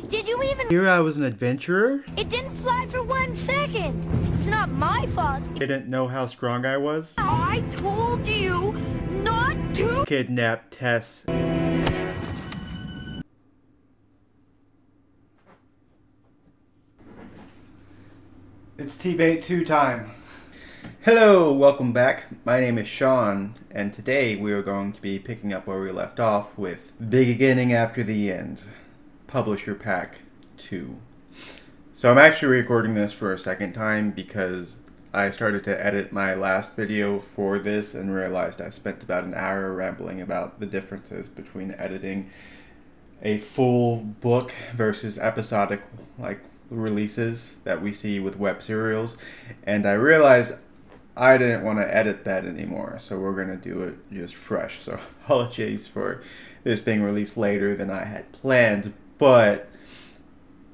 Did you even... Here I was an adventurer? It didn't fly for 1 second. It's not my fault. Didn't know how strong I was? I told you not to... Kidnap Tess. It's T-Bait 2 time. Hello, welcome back. My name is Sean, and today we are going to be picking up where we left off with The Beginning After the End, Publisher Pack 2. So I'm actually recording this for a second time because I started to edit my last video for this and realized I spent about an hour rambling about the differences between editing a full book versus episodic releases that we see with web serials, and I realized I didn't want to edit that anymore, so we're going to do it just fresh. So apologies for this being released later than I had planned, but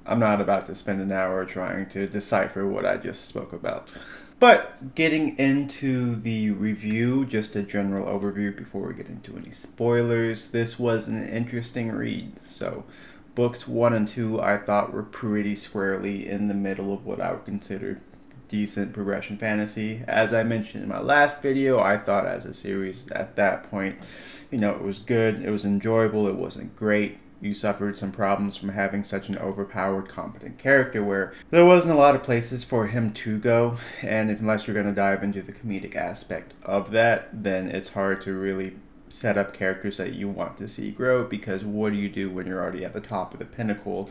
I'm not about to spend an hour trying to decipher what I just spoke about. But getting into the review, just a general overview before we get into any spoilers, this was an interesting read. So books 1 and 2 I thought were pretty squarely in the middle of what I would consider decent progression fantasy. As I mentioned in my last video, I thought as a series at that point, it was good, it was enjoyable, it wasn't great. You suffered some problems from having such an overpowered, competent character where there wasn't a lot of places for him to go, and unless you're going to dive into the comedic aspect of that, then it's hard to really set up characters that you want to see grow, because what do you do when you're already at the top of the pinnacle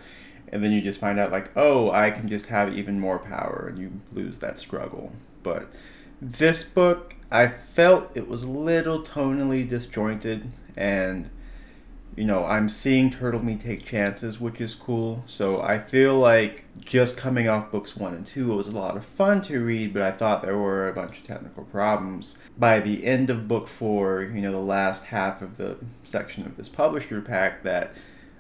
and then you just find out oh, I can just have even more power, and you lose that struggle. But this book, I felt it was a little tonally disjointed, and I'm seeing Turtle Me take chances, which is cool. So I feel like just coming off books 1 and 2, it was a lot of fun to read, but I thought there were a bunch of technical problems. By the end of book 4, the last half of the section of this publisher pack, that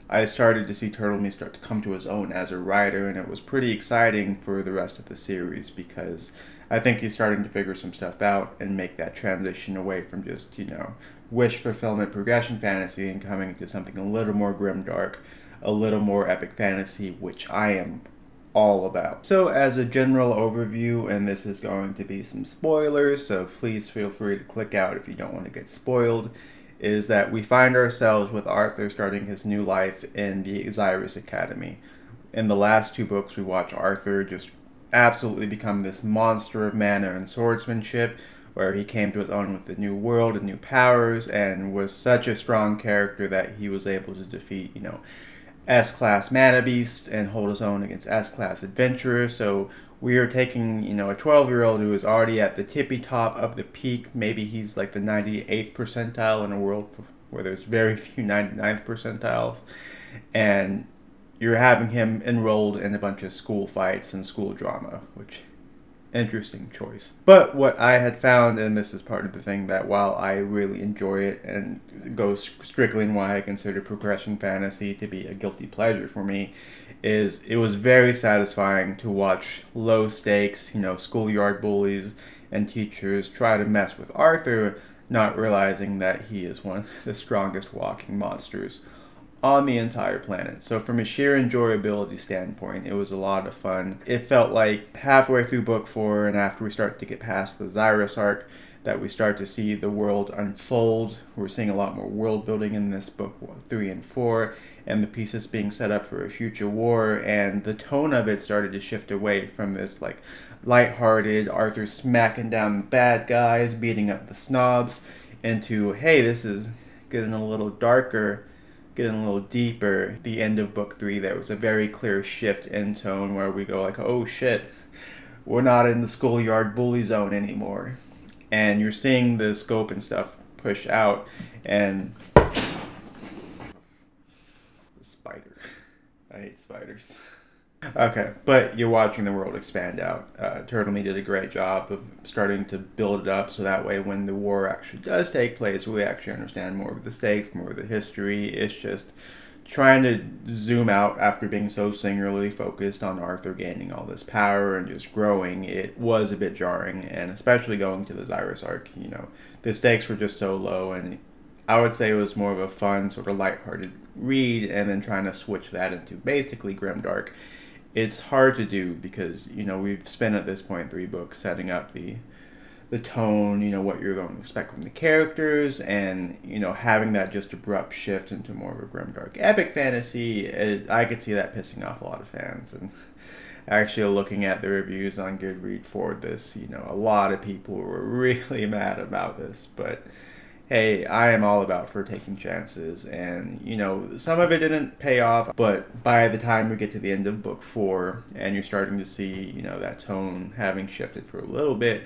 I started to see Turtle Me start to come to his own as a writer, and it was pretty exciting for the rest of the series because I think he's starting to figure some stuff out and make that transition away from just, wish fulfillment progression fantasy and coming into something a little more grimdark, a little more epic fantasy, which I am all about. So as a general overview, and this is going to be some spoilers, so please feel free to click out if you don't want to get spoiled, is that we find ourselves with Arthur starting his new life in the Xyrus Academy. In the last 2 books, we watch Arthur just absolutely become this monster of mana and swordsmanship, where he came to his own with the new world and new powers, and was such a strong character that he was able to defeat, S-class mana beasts and hold his own against S-class adventurers. So we are taking, a 12-year-old who is already at the tippy top of the peak. Maybe he's like the 98th percentile in a world where there's very few 99th percentiles, and you're having him enrolled in a bunch of school fights and school drama, which interesting choice. But what I had found, and this is part of the thing that while I really enjoy it and goes strictly in why I consider progression fantasy to be a guilty pleasure for me, is it was very satisfying to watch low stakes, schoolyard bullies and teachers try to mess with Arthur, not realizing that he is one of the strongest walking monsters on the entire planet. So from a sheer enjoyability standpoint, it was a lot of fun. It felt like halfway through book 4 and after we start to get past the Xyrus arc that we start to see the world unfold. We're seeing a lot more world building in this book 3 and 4, and the pieces being set up for a future war, and the tone of it started to shift away from this lighthearted Arthur smacking down the bad guys, beating up the snobs, into, hey, this is getting a little darker, getting a little deeper. The end of book 3, there was a very clear shift in tone where we go oh shit, we're not in the schoolyard bully zone anymore. And you're seeing the scope and stuff push out, and the spider. I hate spiders. Okay, but you're watching the world expand out. Turtle Me did a great job of starting to build it up so that way when the war actually does take place, we actually understand more of the stakes, more of the history. It's just trying to zoom out after being so singularly focused on Arthur gaining all this power and just growing. It was a bit jarring, and especially going to the Xyrus arc, the stakes were just so low, and I would say it was more of a fun, sort of lighthearted read, and then trying to switch that into basically grimdark. It's hard to do because, we've spent at this point 3 books setting up the tone, what you're going to expect from the characters, and, having that just abrupt shift into more of a grimdark epic fantasy, I could see that pissing off a lot of fans. And actually looking at the reviews on Goodreads for this, a lot of people were really mad about this, but hey, I am all about for taking chances, and some of it didn't pay off, but by the time we get to the end of book 4 and you're starting to see, that tone having shifted for a little bit,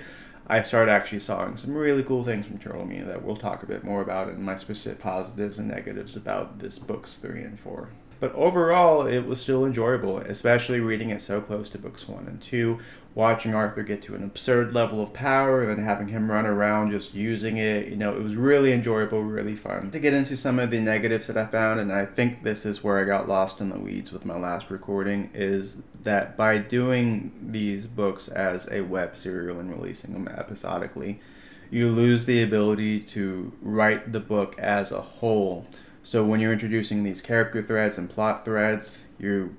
I started actually sawing some really cool things from Turtle Me that we'll talk a bit more about in my specific positives and negatives about this books 3 and 4. But overall, it was still enjoyable, especially reading it so close to books 1 and 2, watching Arthur get to an absurd level of power, then having him run around just using it. It was really enjoyable, really fun. To get into some of the negatives that I found, and I think this is where I got lost in the weeds with my last recording, is that by doing these books as a web serial and releasing them episodically, you lose the ability to write the book as a whole. So when you're introducing these character threads and plot threads, you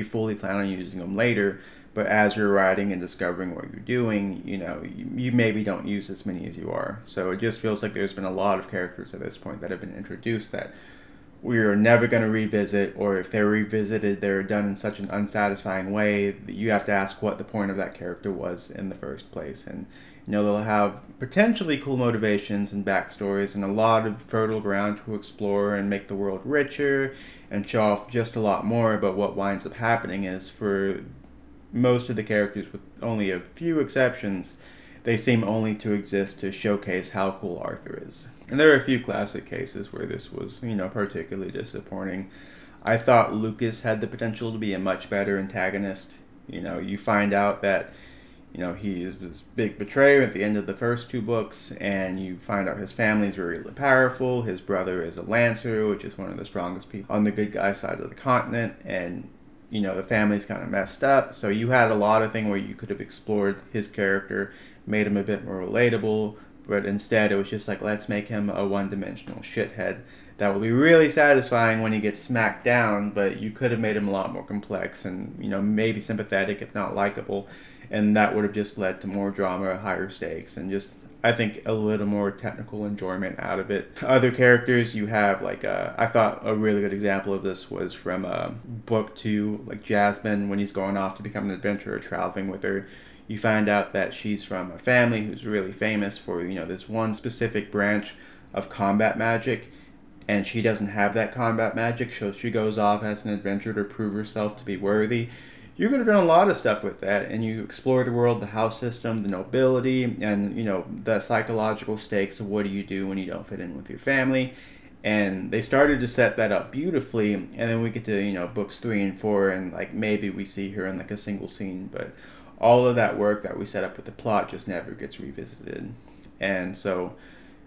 fully plan on using them later, but as you're writing and discovering what you're doing, you maybe don't use as many as you are. So it just feels like there's been a lot of characters at this point that have been introduced that we're never going to revisit, or if they're revisited, they're done in such an unsatisfying way that you have to ask what the point of that character was in the first place. And they'll have potentially cool motivations and backstories and a lot of fertile ground to explore and make the world richer and show off just a lot more. But what winds up happening is, for most of the characters, with only a few exceptions, they seem only to exist to showcase how cool Arthur is. And there are a few classic cases where this was, particularly disappointing. I thought Lucas had the potential to be a much better antagonist. You find out that he is this big betrayer at the end of the first 2 books, and you find out his family is very powerful. His brother is a Lancer, which is one of the strongest people on the good guy side of the continent, and the family's kind of messed up. So you had a lot of things where you could have explored his character, made him a bit more relatable, but instead it was just like, let's make him a one-dimensional shithead. That will be really satisfying when he gets smacked down, but you could have made him a lot more complex and, maybe sympathetic, if not likable. And that would have just led to more drama, higher stakes, and just, I think, a little more technical enjoyment out of it. Other characters, you have, I thought a really good example of this was from book 2, like Jasmine, when he's going off to become an adventurer, traveling with her. You find out that she's from a family who's really famous for, this one specific branch of combat magic, and she doesn't have that combat magic, so she goes off as an adventurer to prove herself to be worthy. You could have done a lot of stuff with that, and you explore the world, the house system, the nobility, and, the psychological stakes of what do you do when you don't fit in with your family. And they started to set that up beautifully, and then we get to, books 3 and 4, and, maybe we see her in, a single scene, but all of that work that we set up with the plot just never gets revisited. And so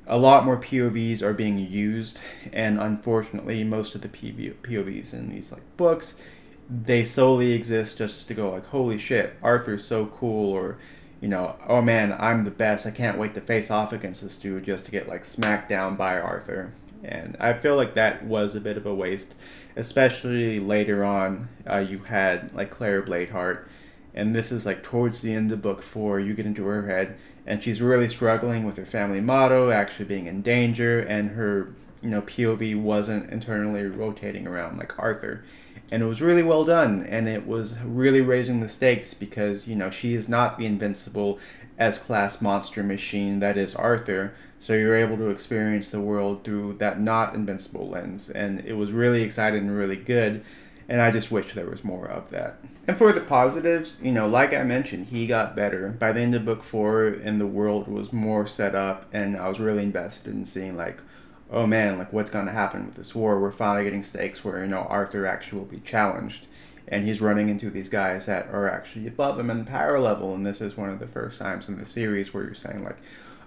a lot more POVs are being used, and unfortunately, most of the POVs in these, books, they solely exist just to go holy shit, Arthur's so cool, or, oh man, I'm the best, I can't wait to face off against this dude, just to get, smacked down by Arthur. And I feel like that was a bit of a waste, especially later on. You had, Claire Bladeheart, and this is, towards the end of book 4, you get into her head, and she's really struggling with her family motto, actually being in danger, and her, POV wasn't internally rotating around like Arthur. And it was really well done, and it was really raising the stakes because, she is not the invincible S-class monster machine that is Arthur, so you're able to experience the world through that not invincible lens, and it was really exciting and really good, and I just wish there was more of that. And for the positives, like I mentioned, he got better. By the end of book 4, and the world was more set up, and I was really invested in seeing, oh man, what's going to happen with this war? We're finally getting stakes where, Arthur actually will be challenged. And he's running into these guys that are actually above him in the power level. And this is one of the first times in the series where you're saying,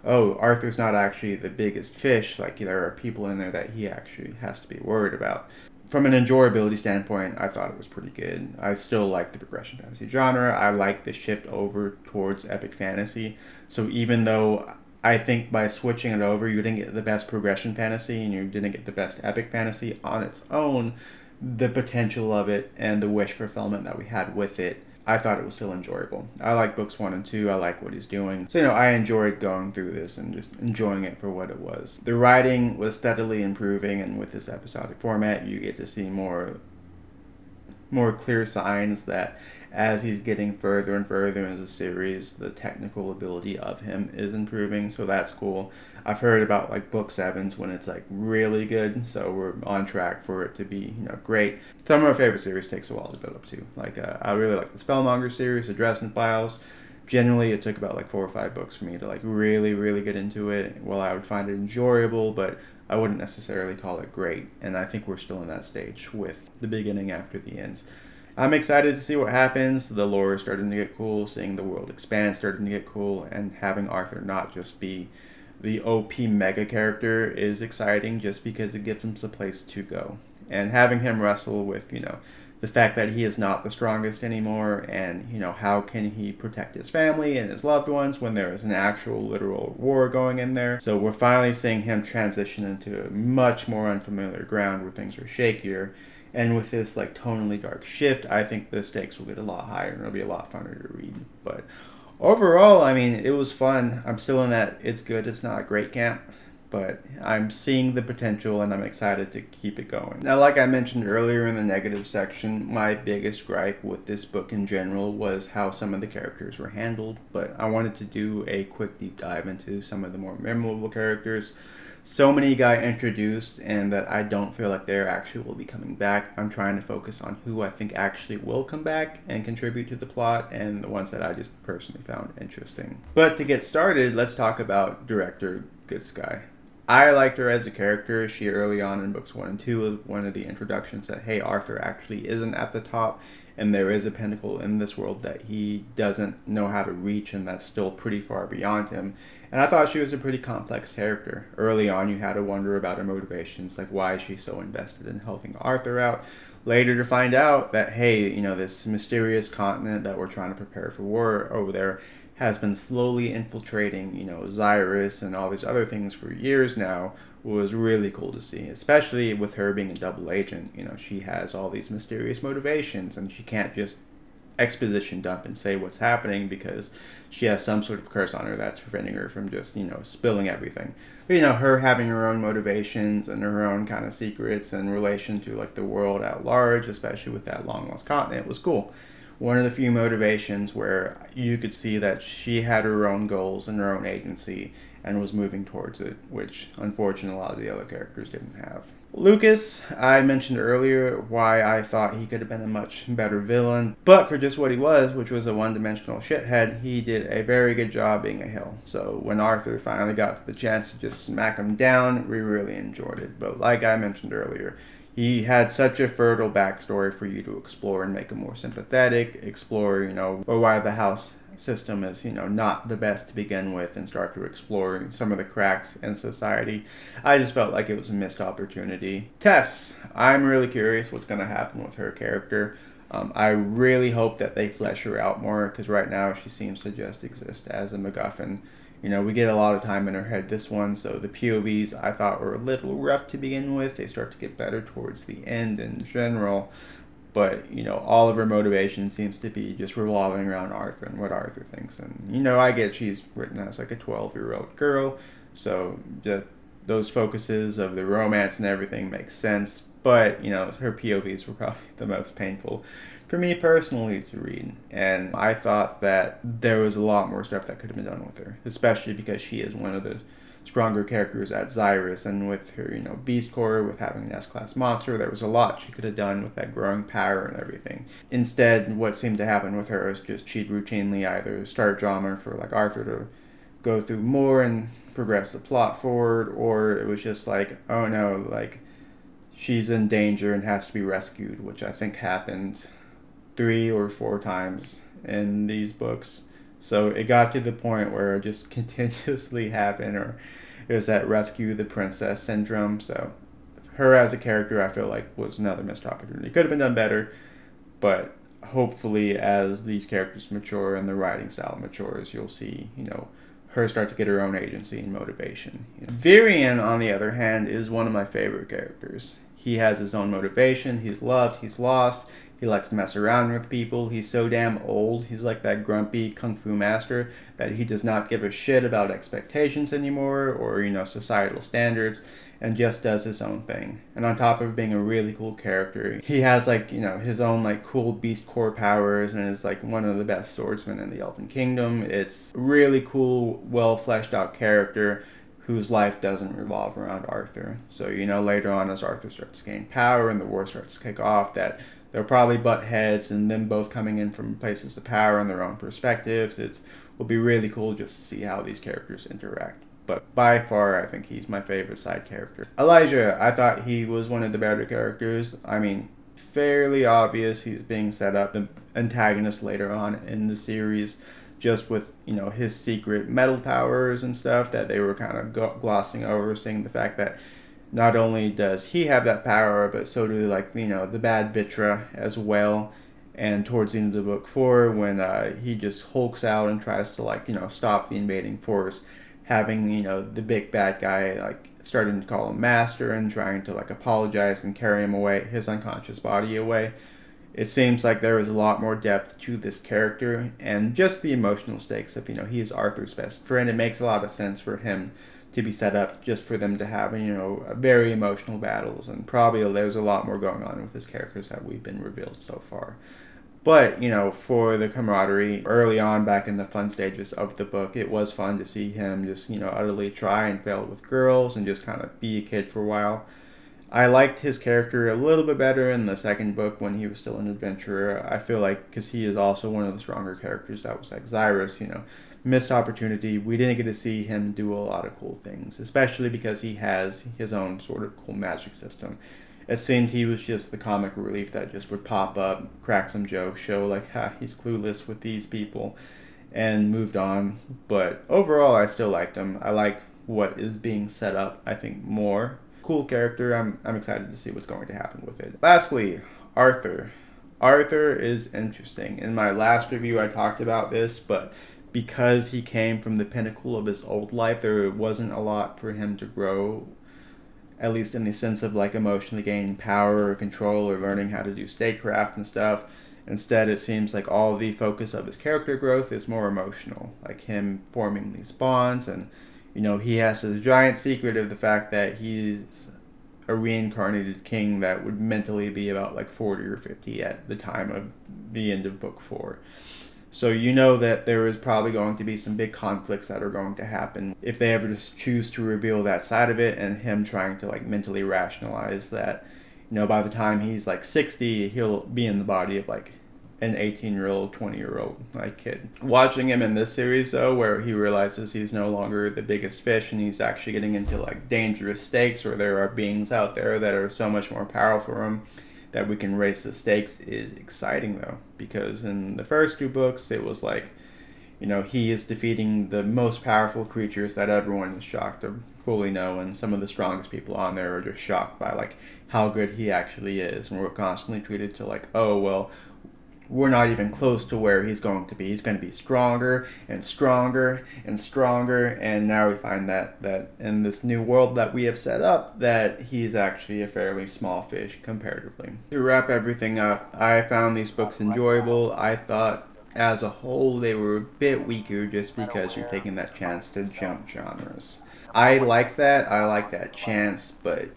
oh, Arthur's not actually the biggest fish. There are people in there that he actually has to be worried about. From an enjoyability standpoint, I thought it was pretty good. I still like the progression fantasy genre. I like the shift over towards epic fantasy. So even though I think by switching it over, you didn't get the best progression fantasy and you didn't get the best epic fantasy on its own. The potential of it and the wish fulfillment that we had with it, I thought it was still enjoyable. I like books 1 and 2. I like what he's doing. So, I enjoyed going through this and just enjoying it for what it was. The writing was steadily improving, and with this episodic format, you get to see more clear signs that as he's getting further and further into the series, the technical ability of him is improving, so that's cool. I've heard about like book 7s when it's like really good, so we're on track for it to be, great. Some of my favorite series takes a while to build up to. Like I really like the Spellmonger series, the Dresden Files. Generally, it took about like 4 or 5 books for me to like really, really get into it. Well, I would find it enjoyable, but I wouldn't necessarily call it great. And I think we're still in that stage with the beginning after the ends. I'm excited to see what happens. The lore is starting to get cool, seeing the world expand starting to get cool, and having Arthur not just be the OP mega character is exciting just because it gives him some place to go. And having him wrestle with, the fact that he is not the strongest anymore, and, how can he protect his family and his loved ones when there is an actual literal war going in there. So we're finally seeing him transition into much more unfamiliar ground where things are shakier. And with this like tonally dark shift, I think the stakes will get a lot higher and it'll be a lot funner to read. But overall, I mean, it was fun. I'm still in that it's good, it's not a great camp, but I'm seeing the potential and I'm excited to keep it going. Now, like I mentioned earlier in the negative section, my biggest gripe with this book in general was how some of the characters were handled, but I wanted to do a quick deep dive into some of the more memorable characters. So many got introduced and that I don't feel like they're actually will be coming back. I'm trying to focus on who I think actually will come back and contribute to the plot, and the ones that I just personally found interesting. But to get started, let's talk about director Good Sky. I liked her as a character. She early on in books 1 and 2 was one of the introductions that, hey, Arthur actually isn't at the top, and there is a pinnacle in this world that he doesn't know how to reach, and that's still pretty far beyond him. And I thought she was a pretty complex character. Early on, you had to wonder about her motivations, like why is she so invested in helping Arthur out? Later to find out that, hey, this mysterious continent that we're trying to prepare for war over there has been slowly infiltrating, Xyrus and all these other things for years now, was really cool to see, especially with her being a double agent. She has all these mysterious motivations and she can't just exposition dump and say what's happening because she has some sort of curse on her that's preventing her from just, spilling everything. But, her having her own motivations and her own kind of secrets in relation to like the world at large, especially with that long lost continent, was cool. One of the few motivations where you could see that she had her own goals and her own agency and was moving towards it, which unfortunately a lot of the other characters didn't have. Lucas, I mentioned earlier why I thought he could have been a much better villain, but for just what he was, which was a one-dimensional shithead, he did a very good job being a hill. So when Arthur finally got the chance to just smack him down, we really enjoyed it. But like I mentioned earlier, he had such a fertile backstory for you to explore and make him more sympathetic, explore, why the house system is, not the best to begin with, and start to explore some of the cracks in society. I just felt like it was a missed opportunity. Tess, I'm really curious what's going to happen with her character. I really hope that they flesh her out more, because right now she seems to just exist as a MacGuffin. We get a lot of time in her head this one, so the POVs I thought were a little rough to begin with. They start to get better towards the end in general. But, all of her motivation seems to be just revolving around Arthur and what Arthur thinks. And, I get she's written as like a 12-year-old girl, so those focuses of the romance and everything make sense. But, her POVs were probably the most painful for me personally to read. And I thought that there was a lot more stuff that could have been done with her, especially because she is one of the stronger characters at Xyrus, and with her, Beast Core, with having an S-class monster, there was a lot she could have done with that growing power and everything. Instead, what seemed to happen with her is just she'd routinely either start drama for like Arthur to go through more and progress the plot forward, or it was just like, oh no, like she's in danger and has to be rescued, which I think happened 3 or 4 times in these books. So it got to the point where it just continuously happened, or it was that rescue the princess syndrome. So her as a character, I feel like, was another missed opportunity. Could have been done better, but hopefully as these characters mature and the writing style matures, you'll see, her start to get her own agency and motivation. Virian, on the other hand, is one of my favorite characters. He has his own motivation. He's loved. He's lost. He likes to mess around with people. He's so damn old. He's like that grumpy kung fu master that he does not give a shit about expectations anymore or, societal standards, and just does his own thing. And on top of being a really cool character, he has his own cool beast core powers and is one of the best swordsmen in the Elven Kingdom. It's a really cool, well fleshed out character whose life doesn't revolve around Arthur. So, later on as Arthur starts to gain power and the war starts to kick off, that they'll probably butt heads, and them both coming in from places of power and their own perspectives. Will be really cool just to see how these characters interact. But by far, I think he's my favorite side character. Elijah, I thought he was one of the better characters. I mean, fairly obvious he's being set up the antagonist later on in the series, just with, his secret metal powers and stuff that they were kind of glossing over, seeing the fact that not only does he have that power, but so do the bad Vitra as well. And towards the end of book 4, when he just hulks out and tries to stop the invading force, having the big bad guy starting to call him master and trying to apologize and carry him away, his unconscious body away. It seems like there is a lot more depth to this character, and just the emotional stakes of he is Arthur's best friend. It makes a lot of sense for him to be set up just for them to have very emotional battles, and probably there's a lot more going on with his characters that we've been revealed so far. But, for the camaraderie, early on back in the fun stages of the book, it was fun to see him just, utterly try and fail with girls and just kind of be a kid for a while. I liked his character a little bit better in the second book when he was still an adventurer. I feel because he is also one of the stronger characters. That was Cyrus, missed opportunity. We didn't get to see him do a lot of cool things, especially because he has his own sort of cool magic system. It seemed he was just the comic relief that just would pop up, crack some jokes, show he's clueless with these people, and moved on. But overall, I still liked him. I like what is being set up, I think, more. Cool character. I'm excited to see what's going to happen with it. Lastly, Arthur. Arthur is interesting. In my last review, I talked about this, but because he came from the pinnacle of his old life, there wasn't a lot for him to grow, at least in the sense of emotionally gaining power or control or learning how to do statecraft and stuff. Instead, it seems all the focus of his character growth is more emotional, him forming these bonds, and he has this giant secret of the fact that he's a reincarnated king that would mentally be about 40 or 50 at the time of the end of book 4. So that there is probably going to be some big conflicts that are going to happen if they ever just choose to reveal that side of it, and him trying to mentally rationalize that, by the time he's 60, he'll be in the body of an 18-year-old, 20-year-old kid. Watching him in this series though, where he realizes he's no longer the biggest fish and he's actually getting into dangerous stakes, where there are beings out there that are so much more powerful for him that we can raise the stakes, is exciting though, because in the first 2 books it was he is defeating the most powerful creatures that everyone is shocked to fully know, and some of the strongest people on there are just shocked by how good he actually is, and we're constantly treated to oh well, we're not even close to where he's going to be. He's going to be stronger and stronger and stronger, and now we find that in this new world that we have set up, that he's actually a fairly small fish comparatively. To wrap everything up, I found these books enjoyable. I thought as a whole they were a bit weaker just because you're taking that chance to jump genres. I like that chance, but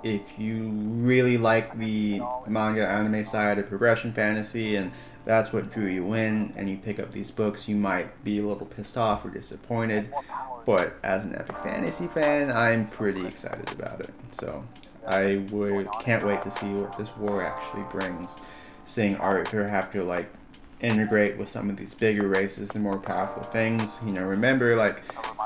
if you really like the manga anime side of progression fantasy and that's what drew you in, and you pick up these books, you might be a little pissed off or disappointed. But as an epic fantasy fan, I'm pretty excited about it. So I can't wait to see what this war actually brings. Seeing Arthur have to integrate with some of these bigger races and more powerful things. Remember,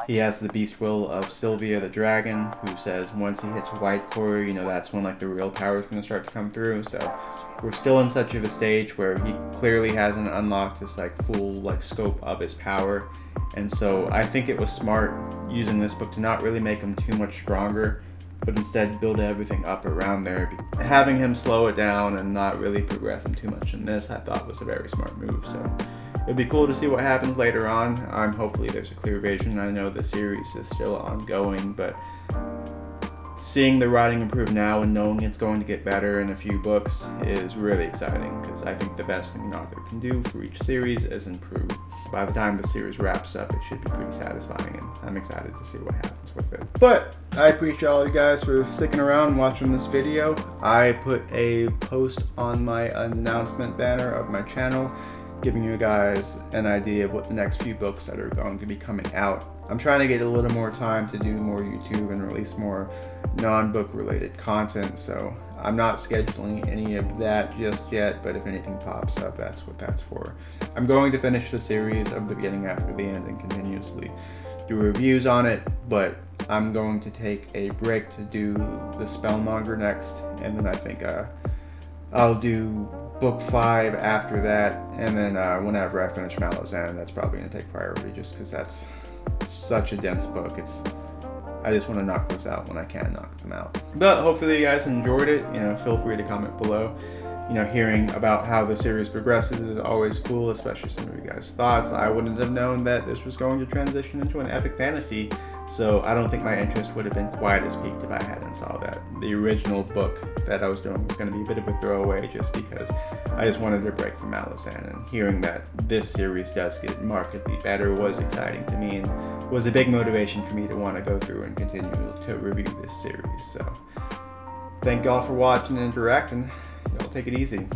he has the beast will of Sylvia the dragon, who says once he hits white core, that's when the real power is going to start to come through. So we're still in such of a stage where he clearly hasn't unlocked this full scope of his power, and so I think it was smart using this book to not really make him too much stronger, but instead build everything up around there. Having him slow it down and not really progress him too much in this, I thought was a very smart move. So it'd be cool to see what happens later on. Hopefully there's a clear vision. I know the series is still ongoing, but seeing the writing improve now and knowing it's going to get better in a few books is really exciting, because I think the best thing an author can do for each series is improve. By the time the series wraps up, it should be pretty satisfying, and I'm excited to see what happens with it. But I appreciate all you guys for sticking around and watching this video. I put a post on my announcement banner of my channel, giving you guys an idea of what the next few books that are going to be coming out. I'm trying to get a little more time to do more YouTube and release more non-book related content, so I'm not scheduling any of that just yet, but if anything pops up, that's what that's for. I'm going to finish the series of the beginning after the end and continuously do reviews on it, but I'm going to take a break to do the Spellmonger next, and then I think I'll do book 5 after that, and then whenever I finish Malazan, that's probably going to take priority, just because that's such a dense book. I just want to knock those out when I can knock them out. But hopefully you guys enjoyed it. Feel free to comment below. Hearing about how the series progresses is always cool, especially some of you guys' thoughts. I wouldn't have known that this was going to transition into an epic fantasy, so I don't think my interest would have been quite as piqued if I hadn't saw that. The original book that I was doing was going to be a bit of a throwaway, just because I just wanted a break from Malazan, and hearing that this series does get markedly better was exciting to me, and was a big motivation for me to want to go through and continue to review this series. So thank y'all for watching and interacting. Y'all take it easy.